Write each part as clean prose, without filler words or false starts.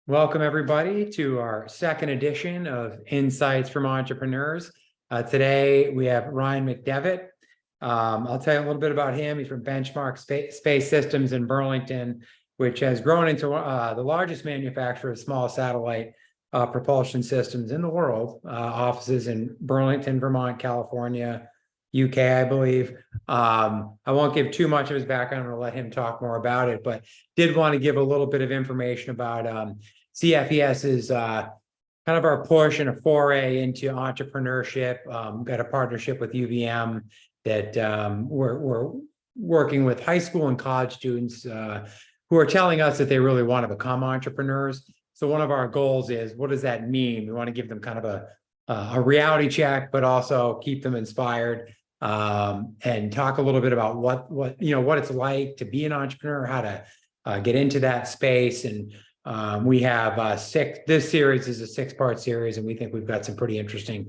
Welcome, everybody, to our second edition of Insights from Entrepreneurs. Today, we have Ryan McDevitt. I'll tell you a little bit about him. He's from Benchmark Space Systems in Burlington, which has grown into the largest manufacturer of small satellite propulsion systems in the world. Offices in Burlington, Vermont, California, UK, I believe. I won't give too much of his background. I'm going to let him talk more about it, but did want to give a little bit of information about CFES is kind of our push and a foray into entrepreneurship. Got a partnership with UVM that we're working with high school and college students who are telling us that they really want to become entrepreneurs. So one of our goals is, what does that mean? We want to give them kind of a reality check, but also keep them inspired and talk a little bit about what it's like to be an entrepreneur, how to get into that space. And we have this series is a 6-part series, and we think we've got some pretty interesting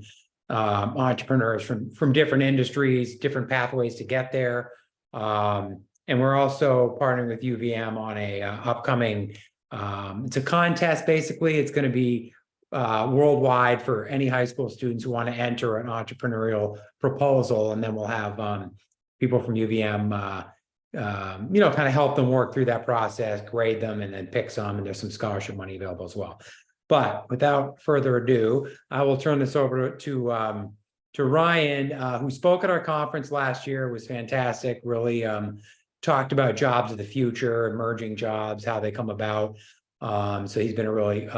entrepreneurs from different industries, different pathways to get there. And we're also partnering with UVM on a upcoming, it's a contest, basically. It's going to be worldwide for any high school students who want to enter an entrepreneurial proposal. And then we'll have people from UVM kind of help them work through that process, grade them, and then pick some, and there's some scholarship money available as well. But without further ado, I will turn this over to Ryan, who spoke at our conference last year. It was fantastic. Really talked about jobs of the future, emerging jobs, how they come about. So he's been a really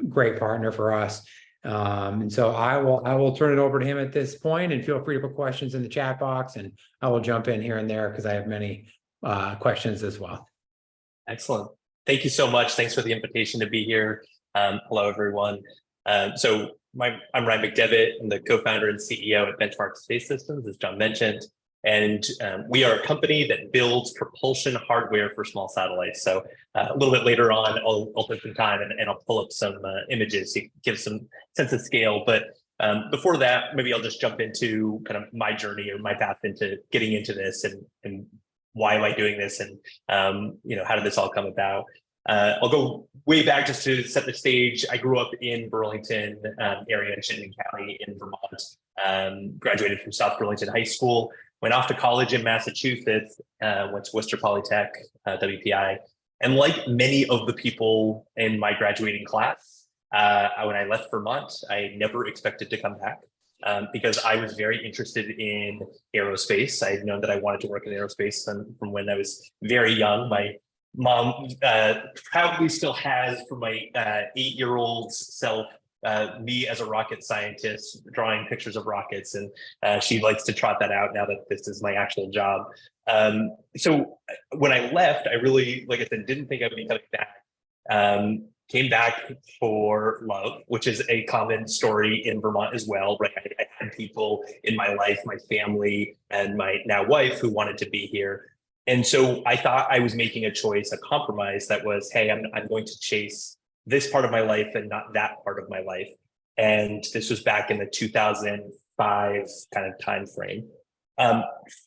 great partner for us. And so I will turn it over to him at this point, and feel free to put questions in the chat box, and I will jump in here and there because I have many questions as well. Excellent. Thank you so much. Thanks for the invitation to be here. Hello, everyone. I'm Ryan McDevitt. I'm the co-founder and CEO at Benchmark Space Systems, as John mentioned. And we are a company that builds propulsion hardware for small satellites. So a little bit later on, I'll take some time and I'll pull up some images to give some sense of scale. But before that, maybe I'll just jump into kind of my journey or my path into getting into this, and why am I doing this, and how did this all come about? I'll go way back just to set the stage. I grew up in Burlington area in Chittenden County in Vermont. Graduated from South Burlington High School. Went off to college in Massachusetts, went to Worcester Polytech, WPI. And like many of the people in my graduating class, when I left Vermont, I never expected to come back because I was very interested in aerospace. I had known that I wanted to work in aerospace from when I was very young. My mom proudly still has, for my 8-year-old self, me as a rocket scientist drawing pictures of rockets, and she likes to trot that out now that this is my actual job. So when I left, I really, like I said, didn't think I would be coming back. Came back for love, which is a common story in Vermont as well, right? I had people in my life, my family, and my now wife who wanted to be here. And so I thought I was making a choice, a compromise that was, hey, I'm going to chase this part of my life and not that part of my life. And this was back in the 2005 kind of time frame.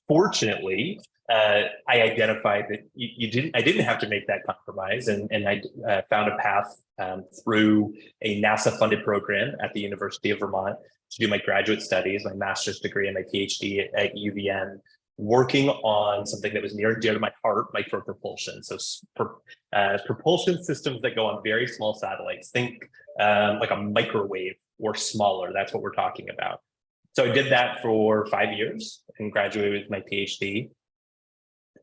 Fortunately, I identified that I didn't have to make that compromise, and I found a path through a NASA-funded program at the University of Vermont to do my graduate studies, my master's degree and my PhD at UVM, working on something that was near and dear to my heart, micropropulsion. So propulsion systems that go on very small satellites. Think like a microwave or smaller. That's what we're talking about. So I did that for 5 years and graduated with my PhD.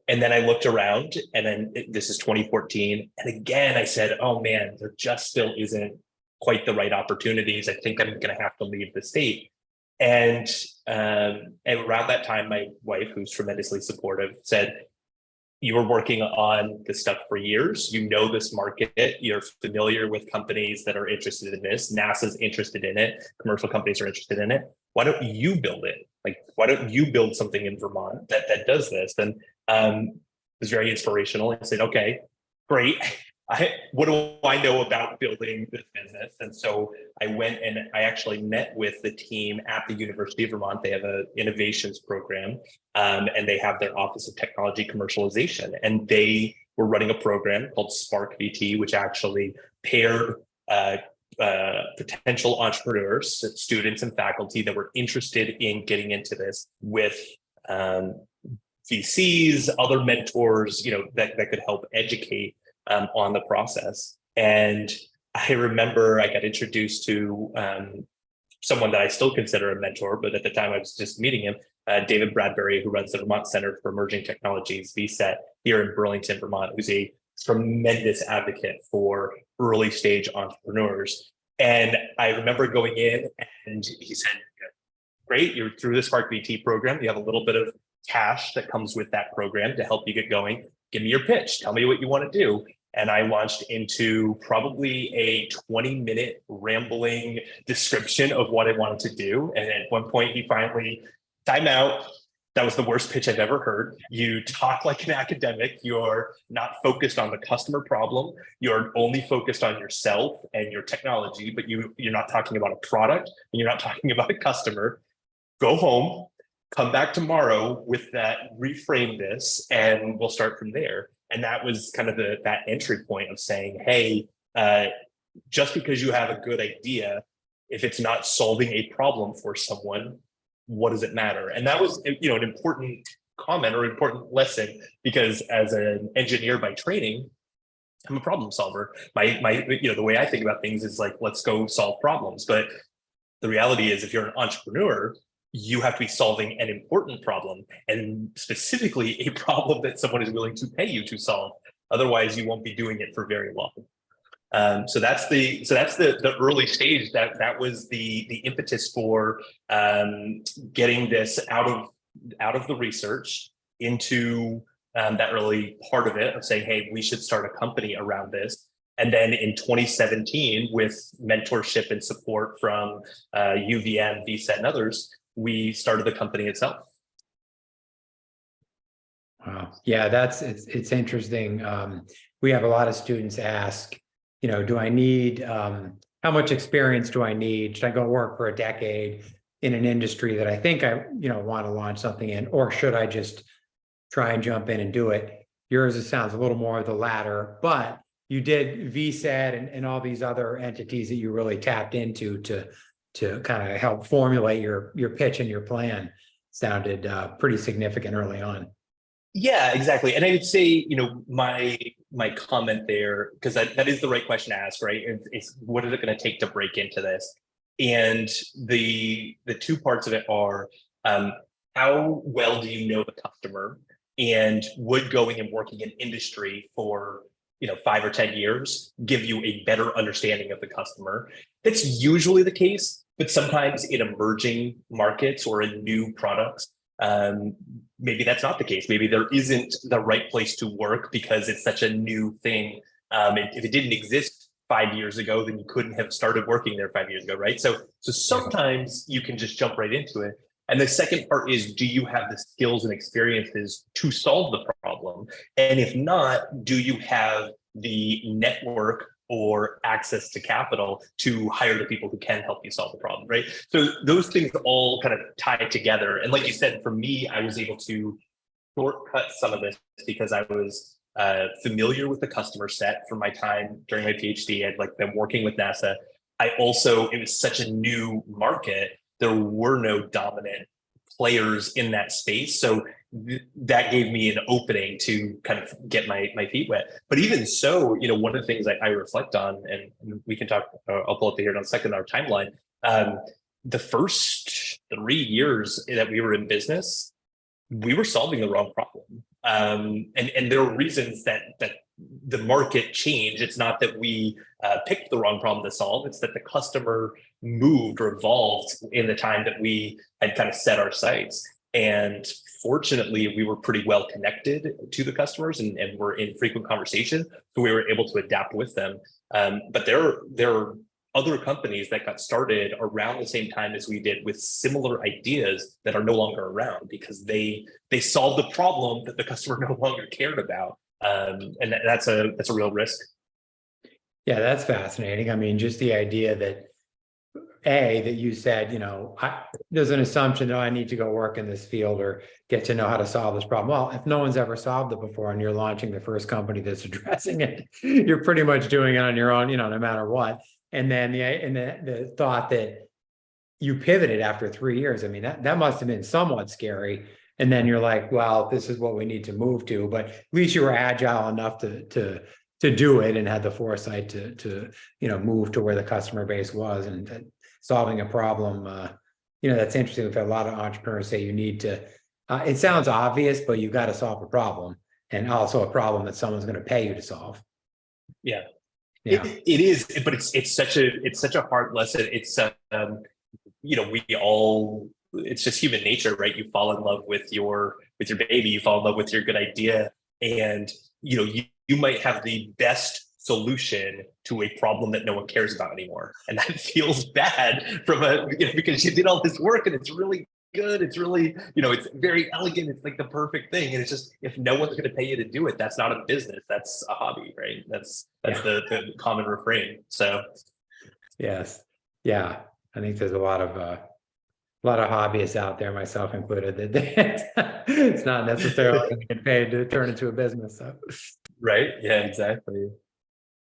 And then I looked around, and then this is 2014. And again, I said, oh man, there just still isn't quite the right opportunities. I think I'm going to have to leave the state. And around that time, my wife, who's tremendously supportive, said, you were working on this stuff for years. You know this market. You're familiar with companies that are interested in this. NASA's interested in it. Commercial companies are interested in it. Why don't you build it? Like, why don't you build something in Vermont that does this? And it was very inspirational. I said, okay, great. What do I know about building this business? And so I went and I actually met with the team at the University of Vermont. They have an innovations program, and they have their Office of Technology Commercialization. And they were running a program called Spark VT, which actually paired potential entrepreneurs, students and faculty that were interested in getting into this with VCs, other mentors, that could help educate on the process. And I remember I got introduced to someone that I still consider a mentor, but at the time I was just meeting him, David Bradbury, who runs the Vermont Center for Emerging Technologies, VCET, here in Burlington, Vermont, who's a tremendous advocate for early stage entrepreneurs. And I remember going in and he said, great, you're through the Spark VT program. You have a little bit of cash that comes with that program to help you get going. Give me your pitch. Tell me what you want to do. And I launched into probably a 20-minute rambling description of what I wanted to do. And at one point, he finally, time out. That was the worst pitch I've ever heard. You talk like an academic. You're not focused on the customer problem. You're only focused on yourself and your technology, but you're not talking about a product and you're not talking about a customer. Go home, come back tomorrow with that, reframe this, and we'll start from there. And that was kind of that entry point of saying, hey, just because you have a good idea, if it's not solving a problem for someone, what does it matter? And that was, an important comment or important lesson, because as an engineer by training, I'm a problem solver. The way I think about things is like, let's go solve problems. But the reality is, if you're an entrepreneur, you have to be solving an important problem, and specifically a problem that someone is willing to pay you to solve. Otherwise, you won't be doing it for very long. So that's the early stage. That was the impetus for getting this out of the research into that early part of it of saying, hey, we should start a company around this. And then in 2017, with mentorship and support from UVM, VCET, and others, we started the company itself. Wow. Yeah, it's interesting. We have a lot of students ask, do I need, how much experience do I need? Should I go work for a decade in an industry that I think I, want to launch something in, or should I just try and jump in and do it? Yours, it sounds a little more of the latter, but you did VCET and all these other entities that you really tapped into to kind of help formulate your pitch and your plan. Sounded pretty significant early on. Yeah, exactly. And I would say, my comment there, because that is the right question to ask, right? It's what is it going to take to break into this? And the two parts of it are, how well do you know the customer, and would going and working in industry for 5 or 10 years give you a better understanding of the customer? That's usually the case, but sometimes in emerging markets or in new products, maybe that's not the case. Maybe there isn't the right place to work because it's such a new thing. If it didn't exist 5 years ago, then you couldn't have started working there 5 years ago, right? So sometimes you can just jump right into it. And the second part is, do you have the skills and experiences to solve the problem? And if not, do you have the network or access to capital to hire the people who can help you solve the problem, right? So those things all kind of tie together. And like you said, for me, I was able to shortcut some of this because I was familiar with the customer set from my time during my PhD. I'd been working with NASA. It was such a new market. There were no dominant players in that space. So that gave me an opening to kind of get my feet wet. But even so, one of the things I reflect on, and we can talk, I'll pull up here in a second, our timeline. The first 3 years that we were in business, we were solving the wrong problem. And there were reasons that the market changed. It's not that we picked the wrong problem to solve. It's that the customer moved or evolved in the time that we had kind of set our sights. And fortunately, we were pretty well connected to the customers and were in frequent conversation. So we were able to adapt with them. But there are other companies that got started around the same time as we did with similar ideas that are no longer around because they solved the problem that the customer no longer cared about. And that's a real risk. Yeah, that's fascinating. I mean, just the idea that that you said, there's an assumption that I need to go work in this field or get to know how to solve this problem. Well, if no one's ever solved it before and you're launching the first company that's addressing it, you're pretty much doing it on your own, no matter what. And then the thought that you pivoted after 3 years, I mean, that must have been somewhat scary. And then you're like, well, this is what we need to move to, but at least you were agile enough to do it and had the foresight to move to where the customer base was and solving a problem. That's interesting. We've had a lot of entrepreneurs say you need to, it sounds obvious, but you got to solve a problem, and also a problem that someone's going to pay you to solve. Yeah. Yeah. It is, but it's such a hard lesson. It's it's just human nature, right? You fall in love with your baby, you fall in love with your good idea, and you might have the best solution to a problem that no one cares about anymore, and that feels bad because you did all this work and it's really good, it's really it's very elegant, it's like the perfect thing, and it's just, if no one's going to pay you to do it, that's not a business, that's a hobby, right? That's the common refrain. So yes, yeah, I think there's a lot of hobbyists out there, myself included, that it's not necessarily going to get paid to turn into a business. So. Right. Yeah, exactly.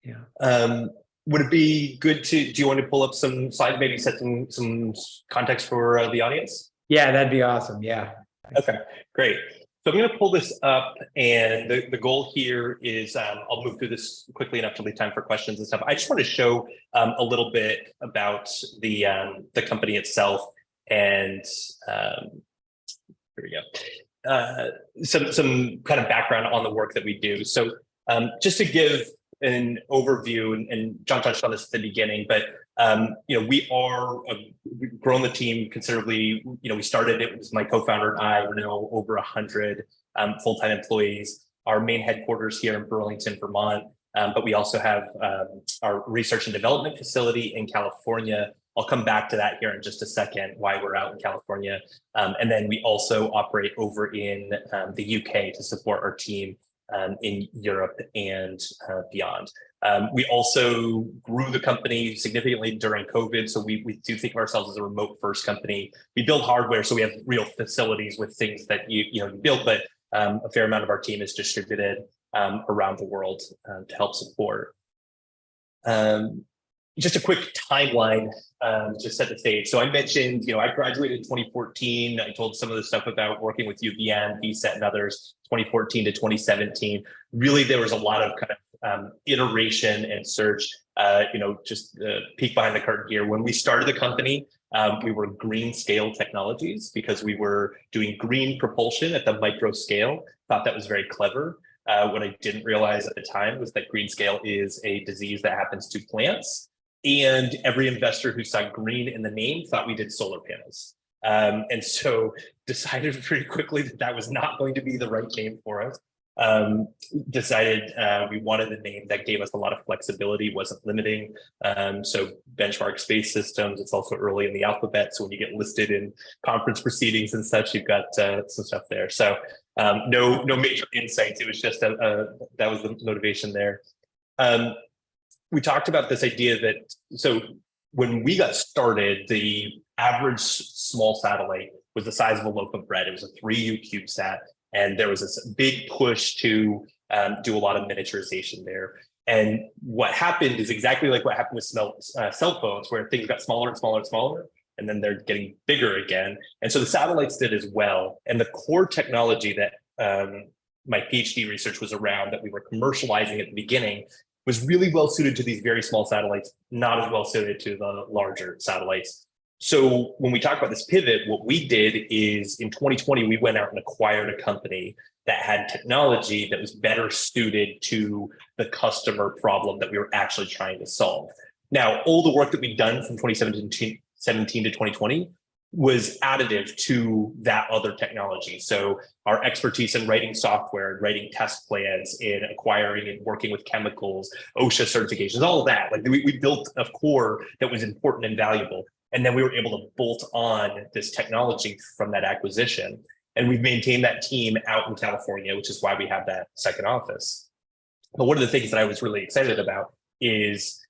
Yeah. Would it be good do you want to pull up some slides, maybe set some context for the audience? Yeah, that'd be awesome. Yeah. Okay, great. So I'm going to pull this up, and the goal here is I'll move through this quickly enough to leave time for questions and stuff. I just want to show a little bit about the company itself, and here we go. Some kind of background on the work that we do. So just to give an overview, and John touched on this at the beginning, but we've grown the team considerably. We started, it was my co-founder and I, we're now over 100 full-time employees. Our main headquarters here in Burlington, Vermont, but we also have our research and development facility in California. I'll come back to that here in just a second, why we're out in California. And then we also operate over in the UK to support our team in Europe and beyond. We also grew the company significantly during COVID. So we do think of ourselves as a remote first company. We build hardware, so we have real facilities with things that you build, but a fair amount of our team is distributed around the world to help support. Just a quick timeline to set the stage. So I mentioned, I graduated in 2014. I told some of the stuff about working with UVM, VSET, and others, 2014 to 2017. Really, there was a lot of kind of iteration and search. Just peek behind the curtain here. When we started the company, we were green scale technologies because we were doing green propulsion at the micro scale. Thought that was very clever. What I didn't realize at the time was that green scale is a disease that happens to plants. And every investor who saw green in the name thought we did solar panels. And so decided pretty quickly that was not going to be the right name for us. Decided we wanted a name that gave us a lot of flexibility, wasn't limiting. So Benchmark Space Systems, it's also early in the alphabet. So when you get listed in conference proceedings and such, you've got some stuff there. So no major insights. It was just that was the motivation there. We talked about this idea that, so when we got started, the average small satellite was the size of a loaf of bread. It was a 3U CubeSat, and there was this big push to do a lot of miniaturization there. And what happened is exactly like what happened with cell phones, where things got smaller and smaller and smaller, and then they're getting bigger again. And so the satellites did as well. And the core technology that my PhD research was around, that we were commercializing at the beginning, was really well suited to these very small satellites, not as well suited to the larger satellites. So when we talk about this pivot, what we did is in 2020, we went out and acquired a company that had technology that was better suited to the customer problem that we were actually trying to solve. Now, all the work that we've done from 2017 to 2020 was additive to that other technology. So our expertise in writing software, writing test plans, in acquiring and working with chemicals, OSHA certifications, all of that. Like we built a core that was important and valuable. And then we were able to bolt on this technology from that acquisition. And we've maintained that team out in California, which is why we have that second office. But one of the things that I was really excited about is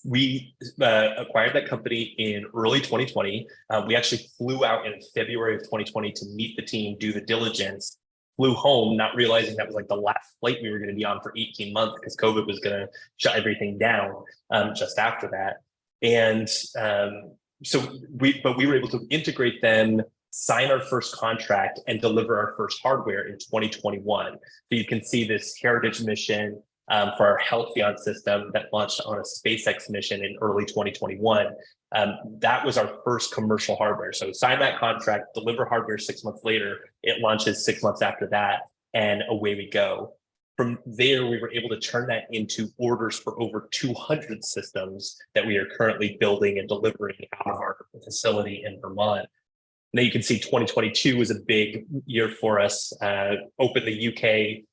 We acquired that company in early 2020. We actually flew out in February of 2020 to meet the team, do the diligence, flew home, not realizing that was like the last flight we were going to be on for 18 months because COVID was going to shut everything down just after that. And but we were able to integrate them, sign our first contract, and deliver our first hardware in 2021. So you can see this heritage mission for our Halcyon system that launched on a SpaceX mission in early 2021. That was our first commercial hardware. So sign that contract, deliver hardware 6 months later, it launches 6 months after that, and away we go. From there, we were able to turn that into orders for over 200 systems that we are currently building and delivering out of our facility in Vermont. Now you can see 2022 was a big year for us. Opened the UK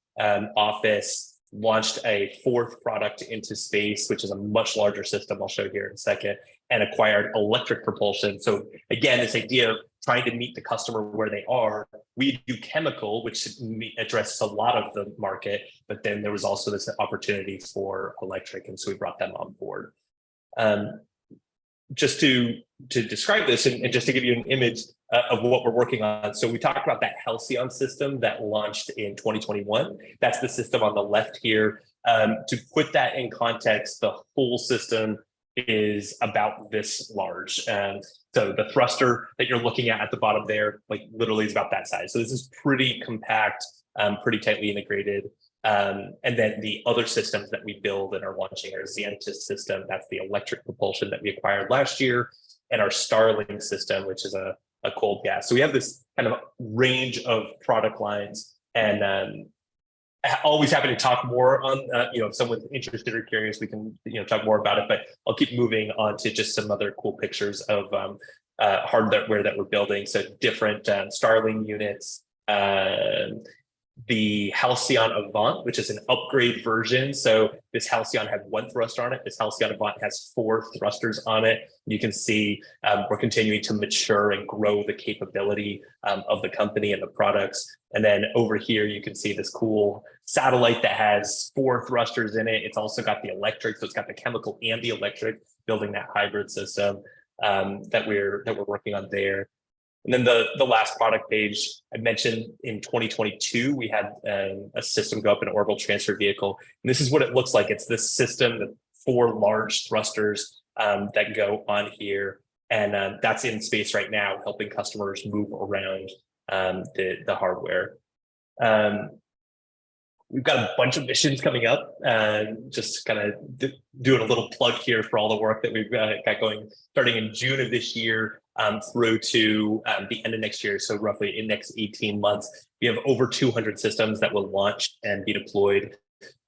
office, launched a fourth product into space, which is a much larger system I'll show here in a second, and acquired electric propulsion. So again, this idea of trying to meet the customer where they are. We do chemical, which addresses a lot of the market, but then there was also this opportunity for electric, and so we brought them on board. Just to describe this and just to give you an image of what we're working on. So we talked about that Halcyon system that launched in 2021. That's the system on the left here. To put that in context, the whole system is about this large. So the thruster that you're looking at the bottom there, like literally is about that size. So this is pretty compact, pretty tightly integrated. And then the other systems that we build and are launching are Xantis system. That's the electric propulsion that we acquired last year, and our Starling system, which is a cold gas. So we have this kind of range of product lines, and always happy to talk more on, if someone's interested or curious, we can, talk more about it, but I'll keep moving on to just some other cool pictures of hardware that we're building. So different Starling units, the Halcyon Avant, which is an upgrade version. So this Halcyon had one thruster on it. This Halcyon Avant has 4 thrusters on it. You can see we're continuing to mature and grow the capability of the company and the products. And then over here, you can see this cool satellite that has 4 thrusters in it. It's also got the electric, so it's got the chemical and the electric, building that hybrid system that we're working on there. And then the last product page, I mentioned in 2022, we had a system go up, an orbital transfer vehicle. And this is what it looks like. It's this system, the 4 large thrusters that go on here. And that's in space right now, helping customers move around the hardware. We've got a bunch of missions coming up, just kind of doing a little plug here for all the work that we've got going, starting in June of this year through to the end of next year. So roughly in next 18 months, we have over 200 systems that will launch and be deployed.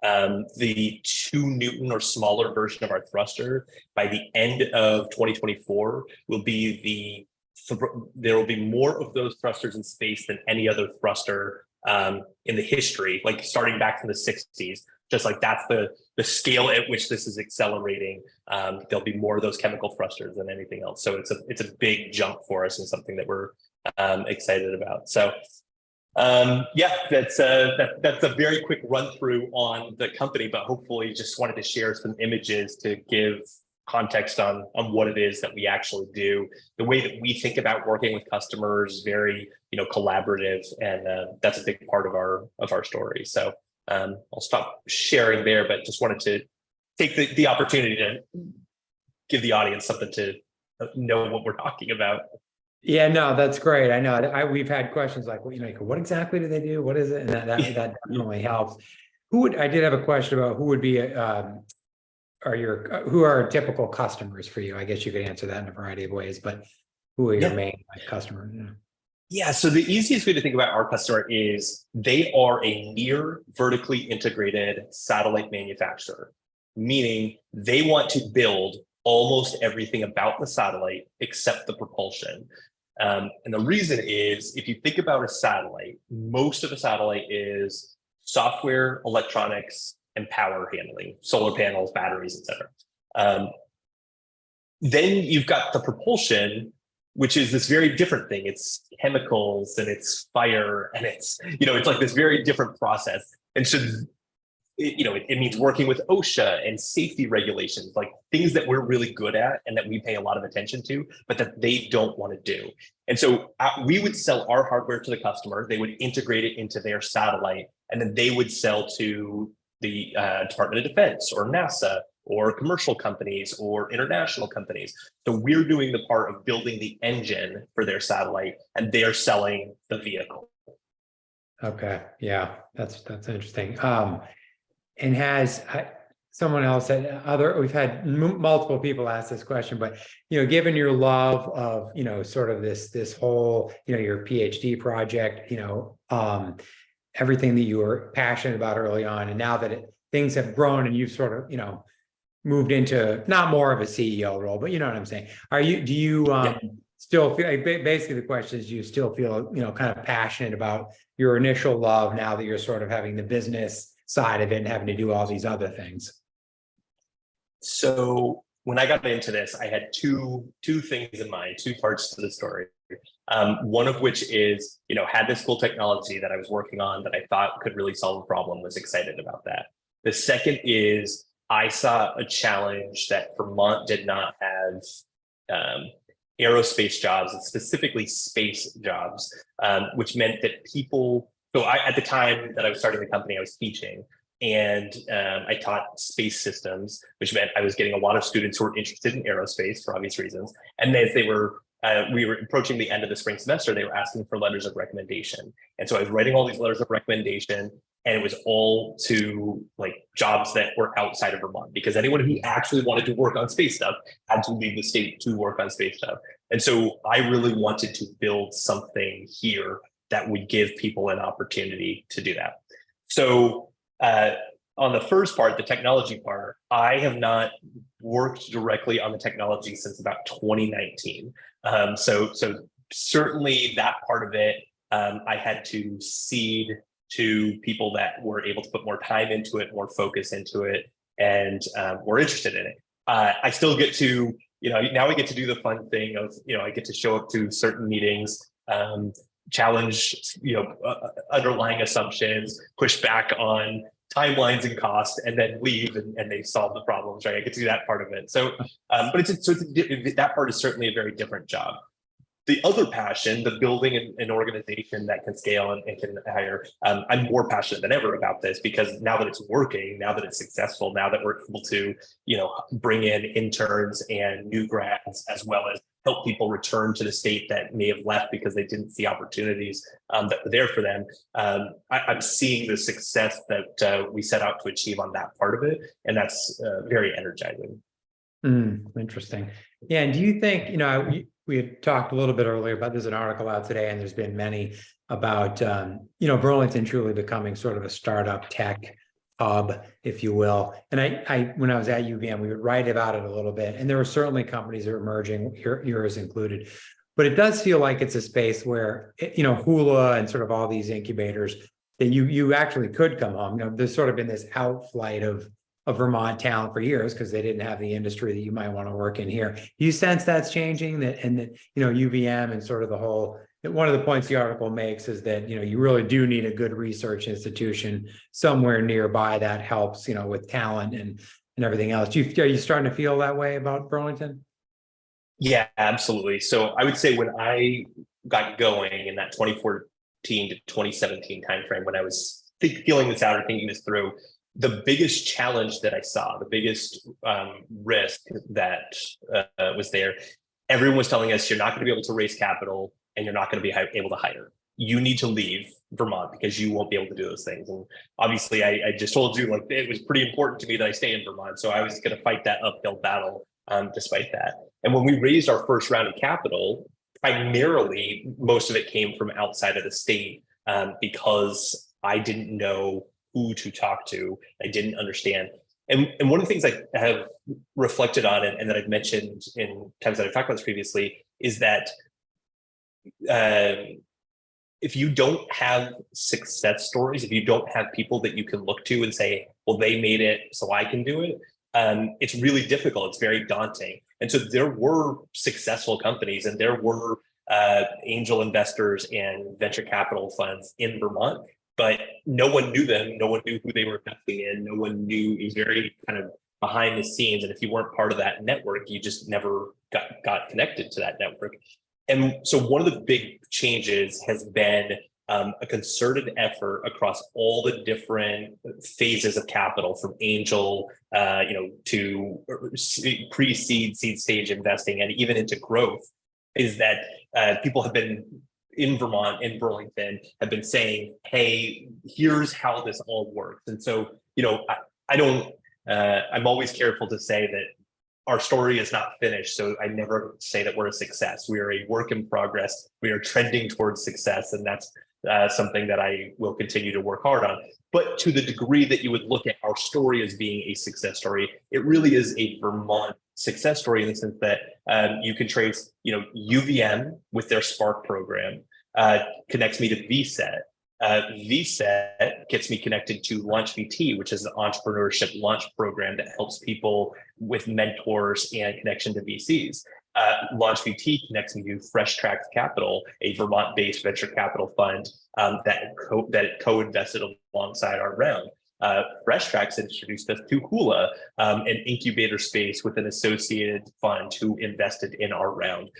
The 2 Newton or smaller version of our thruster by the end of 2024 will be there will be more of those thrusters in space than any other thruster in the history, like starting back from the 60s. Just like that's the scale at which this is accelerating. There'll be more of those chemical thrusters than anything else. So it's a big jump for us and something that we're excited about. So that's a very quick run through on the company, but hopefully just wanted to share some images to give context on what it is that we actually do. The way that we think about working with customers, very collaborative, and that's a big part of our story. So I'll stop sharing there, but just wanted to take the opportunity to give the audience something to know what we're talking about. Yeah, no, that's great. I know we've had questions like, what exactly do they do? What is it? And that definitely helps. I did have a question about who would be who are typical customers for you? I guess you could answer that in a variety of ways, but who are your main customers? Yeah, so the easiest way to think about our customer is they are a near vertically integrated satellite manufacturer, meaning they want to build almost everything about the satellite except the propulsion. And the reason is, if you think about a satellite, most of a satellite is software, electronics, and power handling, solar panels, batteries, etc. Then you've got the propulsion, which is this very different thing. It's chemicals and it's fire and it's like this very different process. And so it means working with OSHA and safety regulations, like things that we're really good at and that we pay a lot of attention to, but that they don't want to do. And so we would sell our hardware to the customer. They would integrate it into their satellite, and then they would sell to the Department of Defense or NASA or commercial companies or international companies. So we're doing the part of building the engine for their satellite, and they're selling the vehicle. Okay, yeah, that's interesting. And has someone else said we've had multiple people ask this question, but given your love of sort of this whole your PhD project, everything that you were passionate about early on, and now that things have grown and you've sort of moved into not more of a CEO role, but you know what I'm saying. Do you still feel basically the question is, do you still feel kind of passionate about your initial love now that you're sort of having the business side of it and having to do all these other things? So when I got into this, I had two things in mind, two parts to the story. One of which is, had this cool technology that I was working on that I thought could really solve a problem, was excited about that. The second is I saw a challenge that Vermont did not have aerospace jobs, and specifically space jobs, which meant that people, at the time that I was starting the company, I was teaching, and I taught space systems, which meant I was getting a lot of students who were interested in aerospace for obvious reasons. And as we were approaching the end of the spring semester, they were asking for letters of recommendation. And so I was writing all these letters of recommendation, and it was all to jobs that were outside of Vermont, because anyone who actually wanted to work on space stuff had to leave the state to work on space stuff. And so I really wanted to build something here that would give people an opportunity to do that. So on the first part, the technology part, I have not worked directly on the technology since about 2019. So certainly that part of it, I had to cede to people that were able to put more time into it, more focus into it, and were interested in it. I still get to, now we get to do the fun thing of, I get to show up to certain meetings, challenge, underlying assumptions, push back on timelines and cost, and then leave and they solve the problems, right? I get to do that part of it. So, but that part is certainly a very different job. The other passion, the building an organization that can scale and can hire, I'm more passionate than ever about this, because now that it's working, now that it's successful, now that we're able to, bring in interns and new grads, as well as help people return to the state that may have left because they didn't see opportunities that were there for them. I'm seeing the success that we set out to achieve on that part of it, and that's very energizing. Interesting. Yeah, and do you think, we had talked a little bit earlier about, there's an article out today, and there's been many about, Burlington truly becoming sort of a startup tech hub, if you will. And I when I was at UVM, we would write about it a little bit, and there were certainly companies that are emerging, yours included. But it does feel like it's a space where, Hula and sort of all these incubators that you actually could come home. There's sort of been this outflight of Vermont talent for years because they didn't have the industry that you might want to work in here. Do you sense that's changing, that UVM and sort of the whole, one of the points the article makes is that, you really do need a good research institution somewhere nearby that helps, with talent and everything else. Are you starting to feel that way about Burlington? Yeah, absolutely. So I would say when I got going in that 2014 to 2017 timeframe, when I was feeling this out or thinking this through, the biggest challenge that I saw, the biggest risk that was there, everyone was telling us, you're not going to be able to raise capital and you're not going to be able to hire. You need to leave Vermont because you won't be able to do those things. And obviously, I just told you, it was pretty important to me that I stay in Vermont. So I was going to fight that uphill battle despite that. And when we raised our first round of capital, primarily, most of it came from outside of the state because I didn't know who to talk to. I didn't understand. And one of the things I have reflected on and that I've mentioned in times that I've talked about this previously is that if you don't have success stories, if you don't have people that you can look to and say, well, they made it, so I can do it, it's really difficult. It's very daunting. And so there were successful companies and there were angel investors and venture capital funds in Vermont, but no one knew them. No one knew who they were investing in. No one knew. It was very kind of behind the scenes. And if you weren't part of that network, you just never got connected to that network. And so one of the big changes has been a concerted effort across all the different phases of capital, from angel, to pre-seed, seed stage investing, and even into growth. Is that people have been in Vermont, in Burlington, have been saying, "Hey, here's how this all works." And so, I don't. I'm always careful to say that our story is not finished. So I never say that we're a success. We are a work in progress. We are trending towards success. And that's something that I will continue to work hard on. But to the degree that you would look at our story as being a success story, it really is a Vermont success story in the sense that you can trace, UVM with their Spark program connects me to VSET. VSET gets me connected to Launch VT, which is an entrepreneurship launch program that helps people with mentors and connection to VCs. Launch VT connects me to Fresh Tracks Capital, a Vermont-based venture capital fund that co-invested alongside our round. Fresh Tracks introduced us to Hula, an incubator space with an associated fund who invested in our round.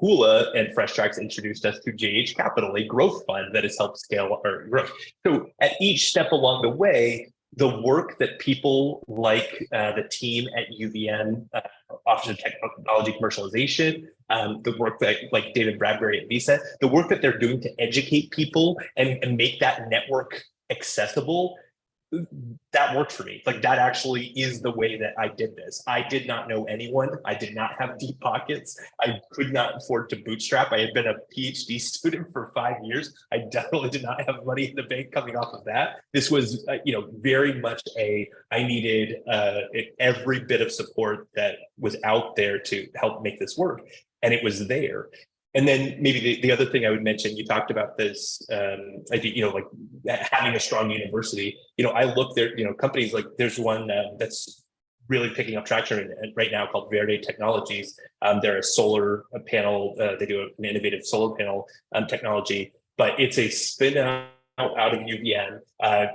Hula and Fresh Tracks introduced us to JH Capital, a growth fund that has helped scale our growth. So at each step along the way, the work that people like the team at UVM, Office of Technology Commercialization, the work that like David Bradbury at VSET, the work that they're doing to educate people and make that network accessible, that worked for me. Like, that actually is the way that I did this. I did not know anyone. I did not have deep pockets. I could not afford to bootstrap. I had been a PhD student for 5 years. I definitely did not have money in the bank coming off of that. This was, very much I needed every bit of support that was out there to help make this work. And it was there. And then maybe the other thing I would mention, you talked about this, I think, like having a strong university. I look there, companies like, there's one that's really picking up traction right now called Verde Technologies. They're a solar panel, they do an innovative solar panel technology, but it's a spin out of UVM,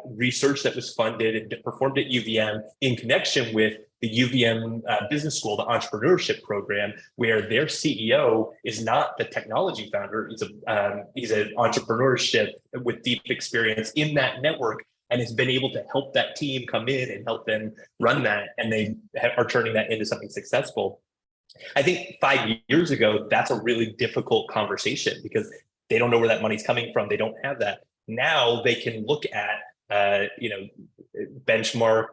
research that was funded and performed at UVM in connection with the UVM Business School, the entrepreneurship program, where their CEO is not the technology founder. He's an entrepreneurship with deep experience in that network, and has been able to help that team come in and help them run that, and they are turning that into something successful. I think 5 years ago, that's a really difficult conversation because they don't know where that money's coming from. They don't have that. Now they can look at, Benchmark,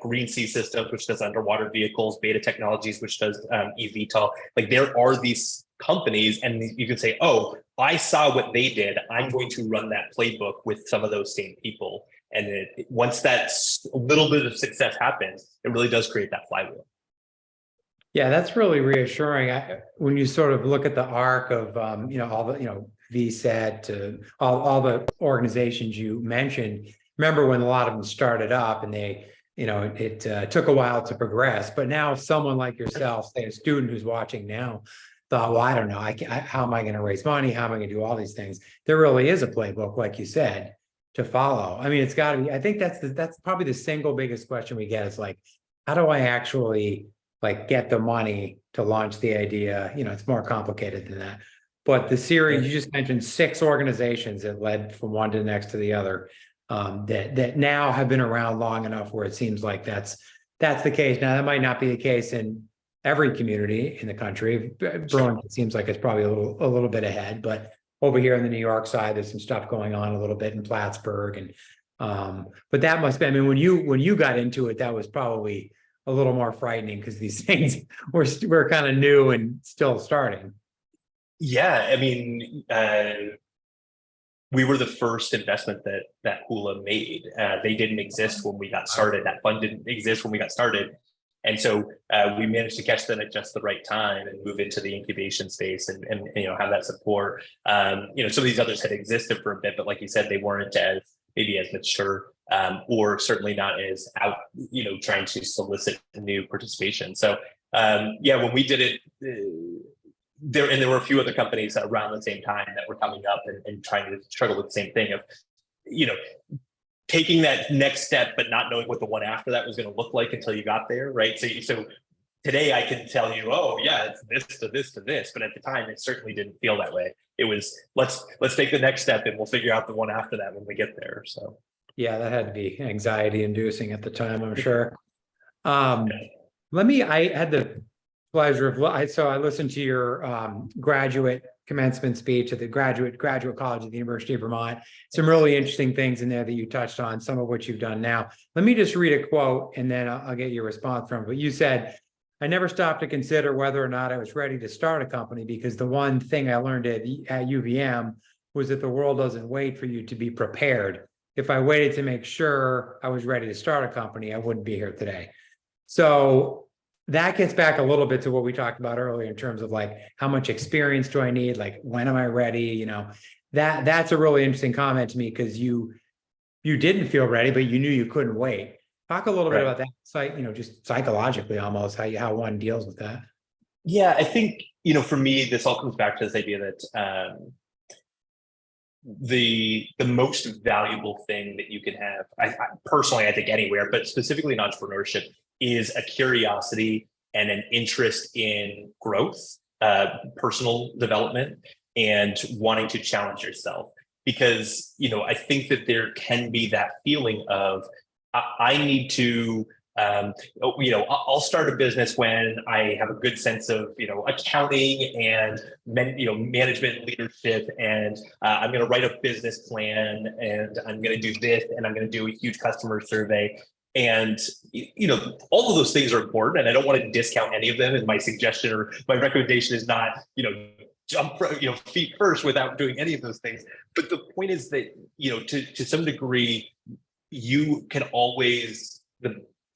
Green Sea Systems, which does underwater vehicles, Beta Technologies, which does eVTOL. Like, there are these companies, and you can say, "Oh, I saw what they did. I'm going to run that playbook with some of those same people." And once that a little bit of success happens, it really does create that flywheel. Yeah, that's really reassuring. When you sort of look at the arc of, all the, VSET to all the organizations you mentioned. Remember when a lot of them started up and they, it took a while to progress, but now someone like yourself, say a student who's watching now, thought, well, I don't know, how am I going to raise money? How am I going to do all these things? There really is a playbook, like you said, to follow. I mean, it's got to be. I think that's probably the single biggest question we get is like, how do I actually get the money to launch the idea? It's more complicated than that. But the series, you just mentioned 6 organizations that led from one to the next to the other, that now have been around long enough where it seems like that's the case. Now, that might not be the case in every community in the country. Burlington seems like it's probably a little bit ahead, but over here in the New York side, there's some stuff going on a little bit in Plattsburgh. And but that must be, I mean, when you got into it, that was probably a little more frightening because these things were kind of new and still starting. Yeah, I mean, we were the first investment that Hula made. They didn't exist when we got started. That fund didn't exist when we got started. And so we managed to catch them at just the right time and move into the incubation space and have that support. Some of these others had existed for a bit, but like you said, they weren't as mature, or certainly not as out, trying to solicit new participation. So when we did it, there were a few other companies around the same time that were coming up and trying to struggle with the same thing of, taking that next step, but not knowing what the one after that was going to look like until you got there, right? So today I can tell you, oh yeah, it's this to this to this, but at the time it certainly didn't feel that way. It was let's take the next step and we'll figure out the one after that when we get there. So yeah, that had to be anxiety inducing at the time, I'm sure. I had the pleasure of, so I listened to your graduate commencement speech at the graduate college at the University of Vermont. Some really interesting things in there that you touched on, some of what you've done now. Let me just read a quote and then I'll get your response from it. But you said, I never stopped to consider whether or not I was ready to start a company, because the one thing I learned at UVM was that the world doesn't wait for you to be prepared. If I waited to make sure I was ready to start a company, I wouldn't be here today. So that gets back a little bit to what we talked about earlier in terms of like, how much experience do I need? Like, when am I ready? That's a really interesting comment to me, because you didn't feel ready, but you knew you couldn't wait. Talk a little bit about that, just psychologically almost, how one deals with that. Yeah, I think, for me, this all comes back to this idea that the most valuable thing that you can have, I personally, I think anywhere, but specifically in entrepreneurship, is a curiosity and an interest in growth, personal development, and wanting to challenge yourself. Because, I think that there can be that feeling of, I need to, I'll start a business when I have a good sense of, accounting and, management leadership, and I'm going to write a business plan, and I'm going to do this, and I'm going to do a huge customer survey. And, all of those things are important, and I don't want to discount any of them. And my suggestion or my recommendation is not, jump, feet first without doing any of those things. But the point is that, to some degree, you can always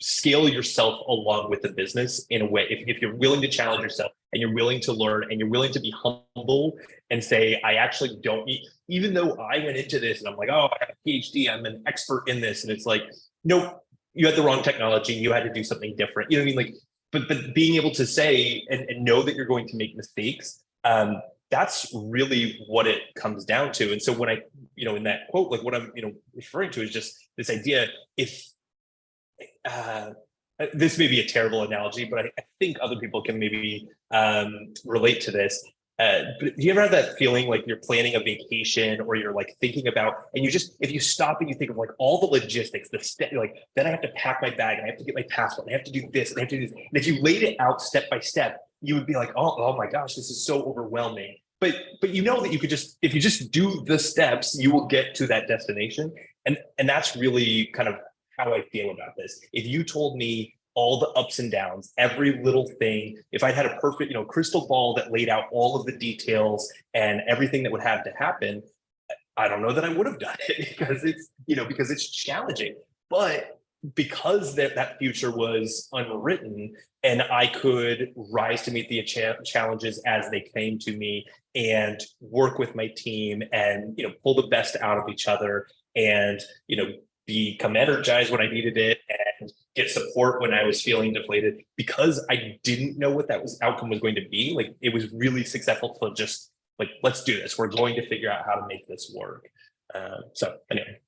scale yourself along with the business in a way. If you're willing to challenge yourself, and you're willing to learn, and you're willing to be humble and say, I actually don't need, even though I went into this and I'm like, oh, I have a PhD, I'm an expert in this. And it's like, nope, you had the wrong technology. You had to do something different. You know what I mean? Like, but being able to say and know that you're going to make mistakes, that's really what it comes down to. And so when I, in that quote, like what I'm, referring to is just this idea, if, this may be a terrible analogy, but I think other people can maybe relate to this. But do you ever have that feeling like you're planning a vacation, or you're like thinking about, and if you stop and you think of like all the logistics, the step, like, then I have to pack my bag, and I have to get my passport, and I have to do this, and I have to do this. And if you laid it out step by step, you would be like, oh my gosh, this is so overwhelming. But you know that you could just, if you just do the steps, you will get to that destination. And that's really kind of how I feel about this. If you told me all the ups and downs, every little thing, if I had a perfect, crystal ball that laid out all of the details and everything that would have to happen, I don't know that I would have done it, because it's challenging. But because that future was unwritten, and I could rise to meet the challenges as they came to me, and work with my team, and pull the best out of each other, and become energized when I needed it, and get support when I was feeling deflated, because I didn't know what outcome was going to be. Like, it was really successful to just like, let's do this. We're going to figure out how to make this work. So anyway.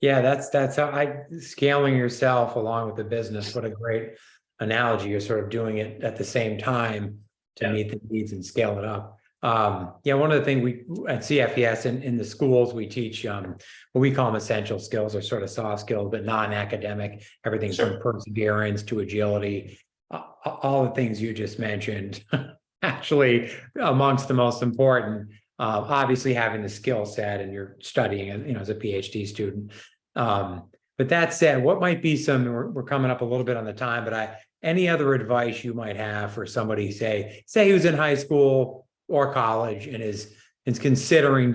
Yeah, that's how scaling yourself along with the business. What a great analogy. You're sort of doing it at the same time to meet the needs and scale it up. One of the things we at CFES in the schools, we teach what we call them essential skills, or sort of soft skills, but non-academic, everything from perseverance to agility, all the things you just mentioned, actually amongst the most important. Obviously having the skill set, and you're studying as a PhD student. But that said, what might be we're coming up a little bit on the time, but any other advice you might have for somebody, say who's in high school or college and is considering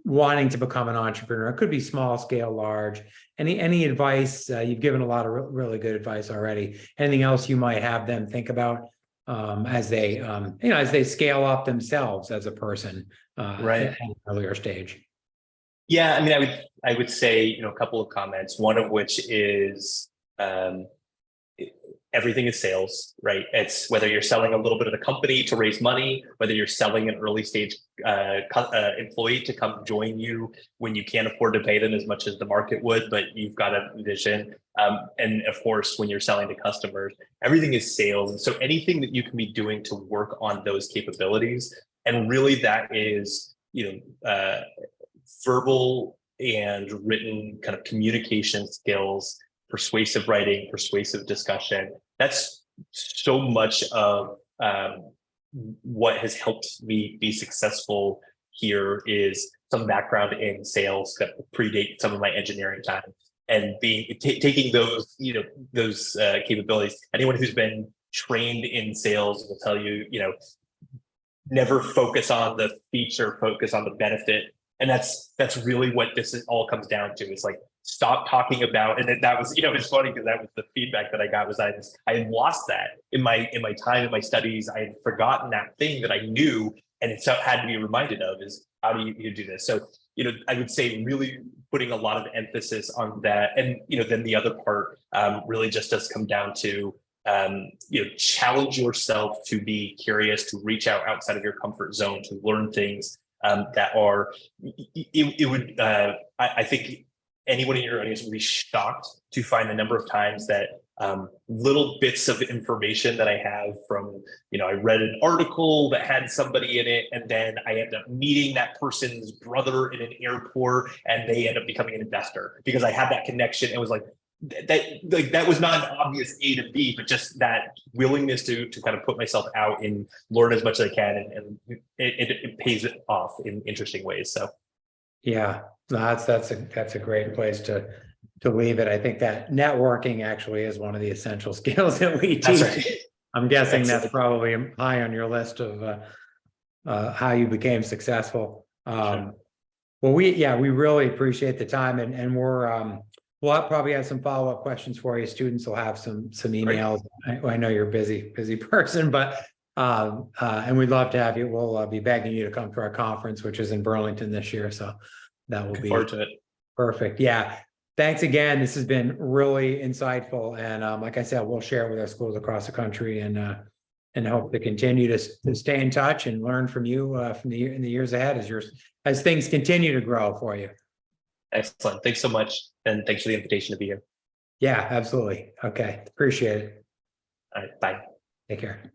wanting to become an entrepreneur? It could be small scale, large. Any advice? You've given a lot of really good advice already. Anything else you might have them think about as they scale up themselves as a person at an earlier stage? Yeah, I mean, I would say, a couple of comments, one of which is everything is sales, right? It's whether you're selling a little bit of the company to raise money, whether you're selling an early stage employee to come join you when you can't afford to pay them as much as the market would, but you've got a vision. And of course, when you're selling to customers, everything is sales. And so anything that you can be doing to work on those capabilities, and really that is, verbal and written kind of communication skills, persuasive writing, persuasive discussion. That's so much of what has helped me be successful here is some background in sales that predate some of my engineering time, and taking those, those capabilities. Anyone who's been trained in sales will tell you, never focus on the feature, focus on the benefit. And that's really what all comes down to, is like, stop talking about, and that was, it's funny because that was the feedback that I got, was I had lost that in my time in my studies. I had forgotten that thing that I knew, and it had to be reminded of, is how do you do this? So, I would say really putting a lot of emphasis on that. And, then the other part really just does come down to, challenge yourself to be curious, to reach out outside of your comfort zone, to learn things that are, I think anyone in your audience will be shocked to find the number of times that little bits of information that I have from, I read an article that had somebody in it, and then I end up meeting that person's brother in an airport, and they end up becoming an investor because I had that connection. It was like, that was not an obvious A to B, but just that willingness to kind of put myself out and learn as much as I can, and it pays it off in interesting ways. So, yeah, that's a great place to leave it. I think that networking actually is one of the essential skills that we teach. that's right. I'm guessing that's probably high on your list of how you became successful. Sure. Well, we really appreciate the time, and we'll probably have some follow-up questions for you. Students will have some emails. I know you're a busy person, but and we'd love to have you. We'll be begging you to come to our conference, which is in Burlington this year. So that will be forward to it. Perfect. Yeah. Thanks again. This has been really insightful. And like I said, we'll share it with our schools across the country, and hope to continue to stay in touch and learn from you in the years ahead as things continue to grow for you. Excellent. Thanks so much. And thanks for the invitation to be here. Yeah, absolutely. Okay. Appreciate it. All right. Bye. Take care.